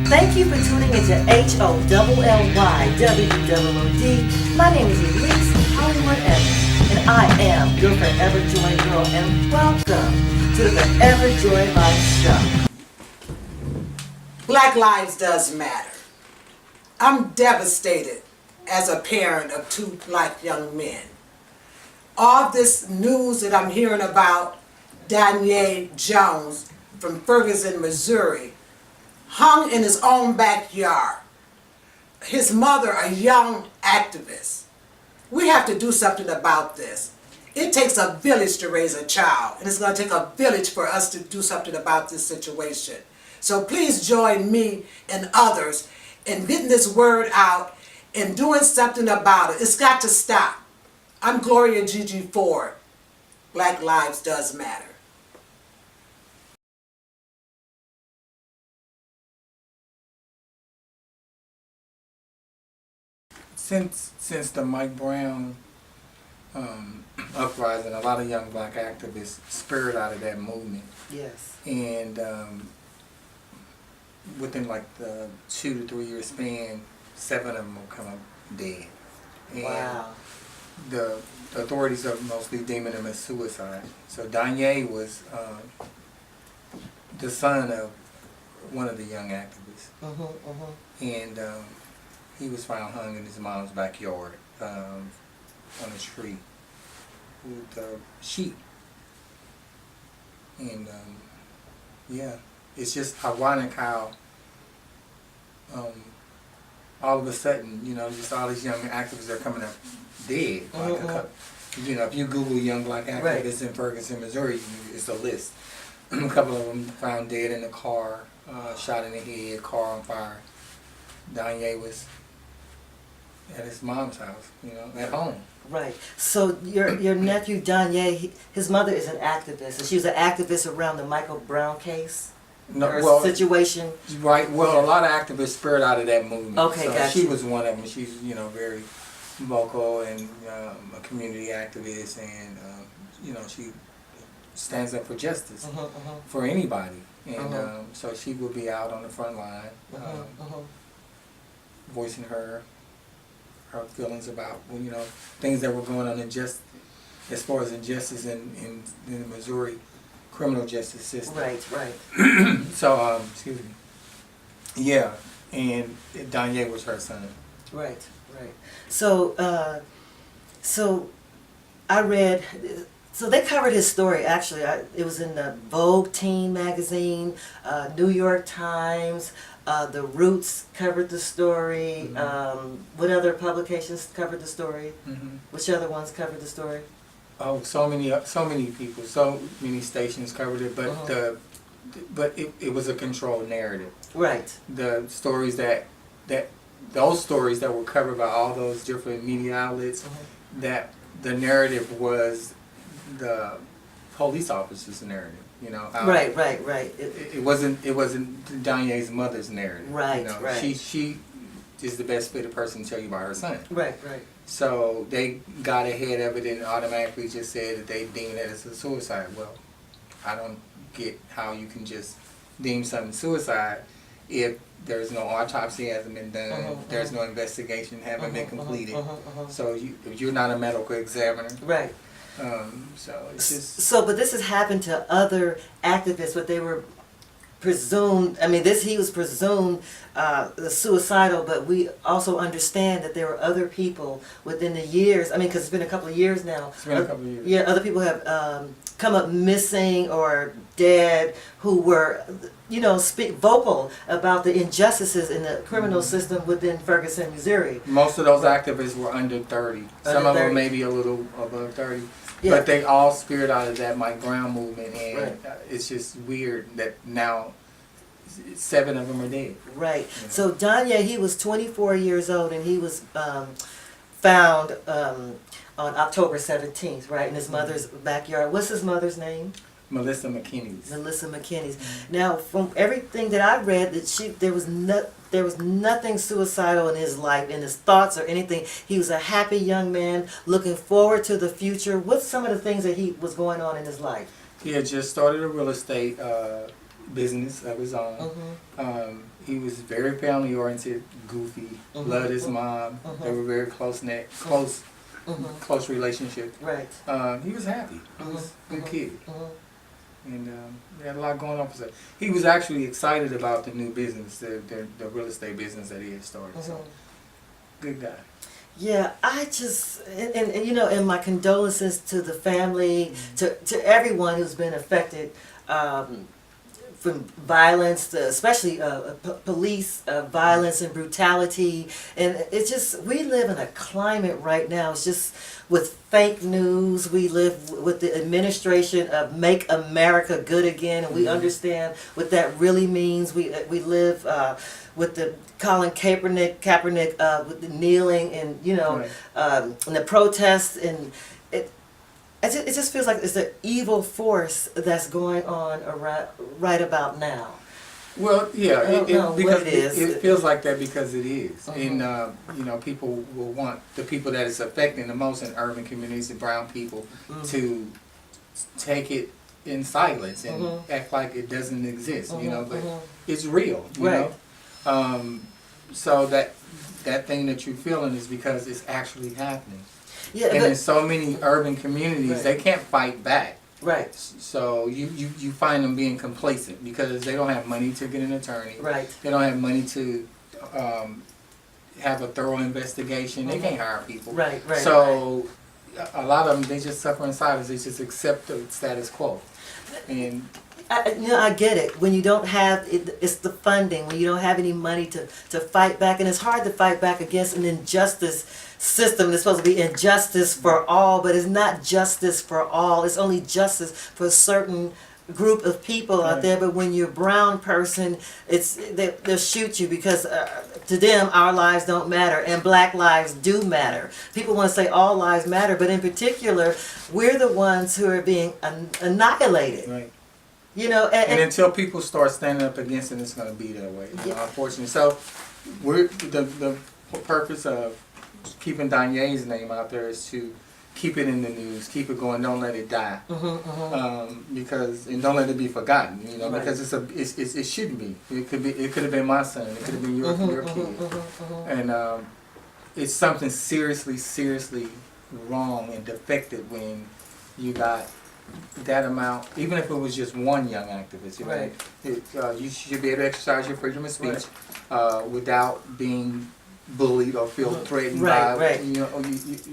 Thank you for tuning into HOLLYWOOD. My name is Elise Hollywood Evans, and I am your Forever Joy Girl, and welcome to the Forever Joylife Show. Black lives does matter. I'm devastated as a parent of two black young men. All this news that I'm hearing about Danye Jones from Ferguson, Missouri, hung in his own backyard. His mother, a young activist. We have to do something about this. It takes a village to raise a child, and it's going to take a village for us to do something about this situation. So please join me and others in getting this word out and doing something about it. It's got to stop. I'm Gloria Gigi Ford. Black lives does matter. Since the Mike Brown uprising, a lot of young black activists spurred out of that movement. Yes. And within like the 2 to 3 year span, 7 of them will come up dead. And Wow. the authorities are mostly deeming them as suicide. So Danye was the son of one of the young activists. And he was found hung in his mom's backyard on a tree with sheep. And yeah, it's just ironic how all of a sudden, you know, just all these young activists are coming up dead. You know, if you Google young black activists in Ferguson, Missouri, it's a list. A couple of them found dead in a car, shot in the head, car on fire. Danye was at his mom's house, you know, at home. Right. So your nephew Danye, his mother is an activist, and she was an activist around the Michael Brown case. No, Situation. Right. Well, a lot of activists spurred out of that movement. Okay, so gotcha. she was one of them. She's, you know, very vocal and a community activist, and you know, she stands up for justice for anybody, and so she will be out on the front line, voicing her feelings about, you know, things that were going on as far as injustice in the Missouri criminal justice system. Right. So excuse me. Yeah, and Danye was her son. Right. So I read. So they covered his story. Actually, it was in the Vogue Teen magazine, New York Times. The Roots covered the story. What other publications covered the story? Which other ones covered the story? Oh, so many people, so many stations covered it, but it was a controlled narrative. Right. The stories those stories that were covered by all those different media outlets, that the narrative was the police officer's narrative. You know, Right. It wasn't Danye's mother's narrative. Right. You know, she is the best fitted person to tell you about her son. Right. So they got ahead of it and automatically just said that they deemed it as a suicide. Well, I don't get how you can just deem something suicide if there's no autopsy hasn't been done, there's no investigation haven't been completed. So if you're not a medical examiner. Right. So it's just... So, but this has happened to other activists, but they were presumed, I mean, he was presumed suicidal, but we also understand that there were other people within the years, I mean, because it's been a couple of years now. It's been a couple of years. Yeah, other people have come up missing or dead who were, you know, speak vocal about the injustices in the criminal system within Ferguson, Missouri. Most of those activists were under 30. Some of them maybe a little above 30. Yeah. But they all speared out of that Mike Brown movement, and it's just weird that now 7 of them are dead. Right. Yeah. So Danye, he was 24 years old, and he was found on October 17th, right, in his mother's backyard. What's his mother's name? Melissa McKinney's. Melissa McKinney's. Now, from everything that I read, that there was nothing suicidal in his life, in his thoughts or anything. He was a happy young man, looking forward to the future. What's some of the things that he was going on in his life? He had just started a real estate business of his own. he was very family oriented, goofy, loved his mom. They were very close relationship. Right. He was happy. He was a good kid. And he had a lot going on for him. He was actually excited about the new business, the real estate business that he had started. So, good guy. Yeah, I just, and you know, and my condolences to the family, to everyone who's been affected from violence, especially police violence and brutality. And it's just, we live in a climate right now, it's just with fake news. We live with the administration of Make America Good Again, and we understand what that really means. We live with the Colin Kaepernick with the kneeling and, you know, and the protests, and it just feels like it's an evil force that's going on right about now. Well, yeah, because it is. It feels like that because it is. And, you know, people will want the people that it's affecting the most in urban communities, the brown people, to take it in silence and act like it doesn't exist, you know, but it's real, you know. So that thing that you're feeling is because it's actually happening. Yeah, and in so many urban communities, they can't fight back. Right. So you find them being complacent because they don't have money to get an attorney. Right. They don't have money to have a thorough investigation. They can't hire people. Right. So a lot of them, they just suffer in silence. They just accept the status quo. And I get it. When you don't have it, it's the funding. When you don't have any money to fight back, and it's hard to fight back against an injustice system. It's supposed to be injustice for all, but it's not justice for all. It's only justice for a certain group of people out there. But when you're a brown person, they'll shoot you because to them our lives don't matter, and black lives do matter. People want to say all lives matter, but in particular, we're the ones who are being annihilated. right. You know, and until people start standing up against it, it's going to be that way. You know, unfortunately. So, we're the purpose of keeping Danye's name out there is to keep it in the news, keep it going, don't let it die, because and don't let it be forgotten. You know, because it shouldn't be. It could have been my son. It could have been your kid, and it's something seriously wrong and defective when you got that amount, even if it was just one young activist, you know, you should be able to exercise your freedom of speech without being bullied or feel threatened by you know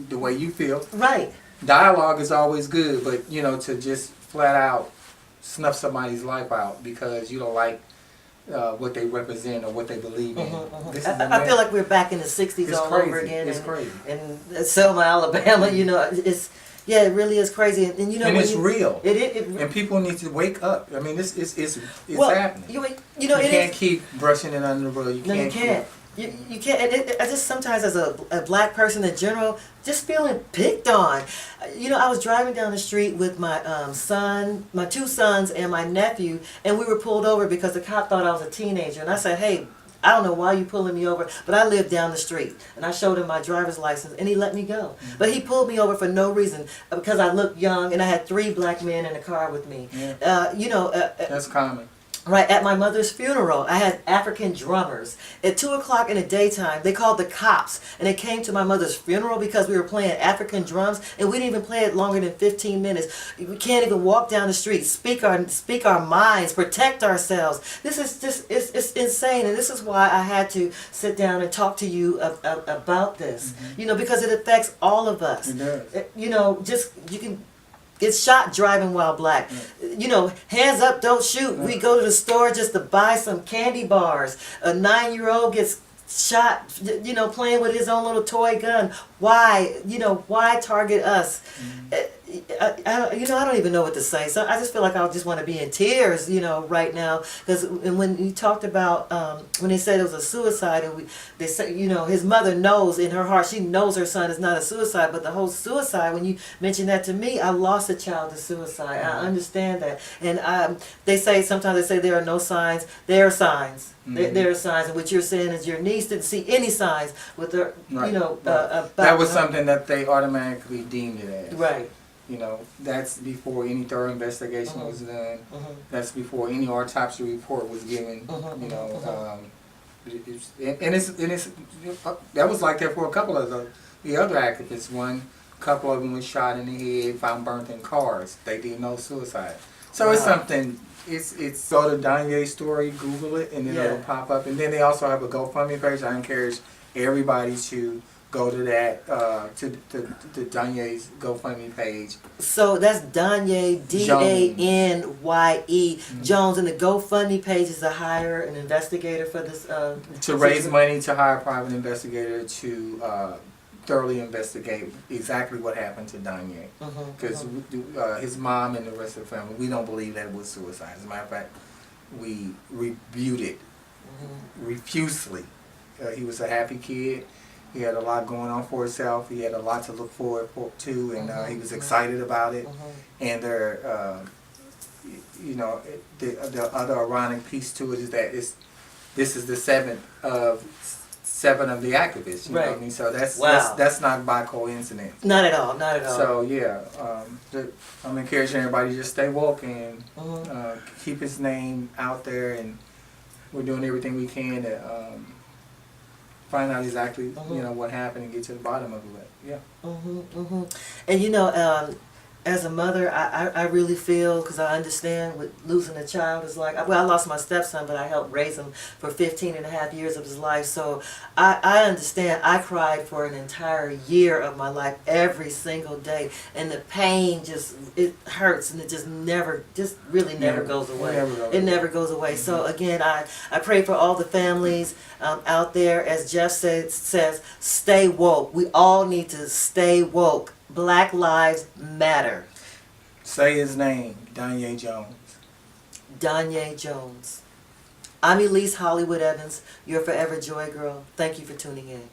the way you feel. Right. Dialogue is always good, but you know, to just flat out snuff somebody's life out because you don't like what they represent or what they believe in. I feel like we're back in the '60s all over again. It's crazy. In Selma, Alabama, you know, it really is crazy, and you know, and it's real. It and people need to wake up. I mean, it's well, happening. You know, you can't keep brushing it under the rug. You can't. You can't. And I just sometimes, as a black person in general, just feeling picked on. You know, I was driving down the street with my my two sons, and my nephew, and we were pulled over because the cop thought I was a teenager, and I said, "Hey, I don't know why you pulling me over, but I live down the street." And I showed him my driver's license, and he let me go. But he pulled me over for no reason, because I looked young, and I had 3 black men in the car with me. You know, that's common. Right, at my mother's funeral, I had African drummers. At 2 o'clock in the daytime, they called the cops, and they came to my mother's funeral because we were playing African drums, and we didn't even play it longer than 15 minutes. We can't even walk down the street, speak our minds, protect ourselves. This is just, it's insane, and this is why I had to sit down and talk to you about this. You know, because it affects all of us. It does. You know, just, you can get shot driving while black. You know, hands up, don't shoot. We go to the store just to buy some candy bars. A 9-year-old gets shot, you know, playing with his own little toy gun. Why? You know, why target us? You know, I don't even know what to say. So I just feel like I just want to be in tears, you know, right now. Because when you talked about, when they said it was a suicide, and they said, you know, his mother knows in her heart, she knows her son is not a suicide, but the whole suicide, when you mentioned that to me, I lost a child to suicide. I understand that. And they say, sometimes they say there are no signs. There are signs. There are signs, and what you're saying is your niece didn't see any signs with her, you know, about that was something that they automatically deemed it as. Right. You know, that's before any thorough investigation was done. That's before any autopsy report was given. You know, it's that was like that for a couple of the other activists. One couple of them was shot in the head, found burnt in cars. They did no suicide. So it's something. It's go to Danye's story, Google it, and then it'll pop up. And then they also have a GoFundMe page. I encourage everybody to go to that to Danye's GoFundMe page. So that's Danye Danye Jones, and the GoFundMe page is to hire an investigator for this. To raise money to hire a private investigator to thoroughly investigate exactly what happened to Danye. Because his mom and the rest of the family, we don't believe that it was suicide. As a matter of fact, we reviewed it refusely. He was a happy kid. He had a lot going on for himself. He had a lot to look forward to, and he was excited about it. And there, you know, the other ironic piece to it is that this is the seven of the activists. You know what I mean? So that's not by coincidence. Not at all. Not at all. So yeah, I'm encouraging everybody to just stay woke and keep his name out there, and we're doing everything we can to find out exactly you know what happened and get to the bottom of it. Yeah. And you know, as a mother, I really feel, because I understand what losing a child is like. Well, I lost my stepson, but I helped raise him for 15 and a half years of his life. So I understand. I cried for an entire year of my life every single day. And the pain it hurts, and it really never goes away. It never goes away. So again, I pray for all the families out there. As Jeff says, stay woke. We all need to stay woke. Black lives matter. Say his name, Danye Jones. Danye Jones. I'm Elise Hollywood Evans, your Forever Joy Girl. Thank you for tuning in.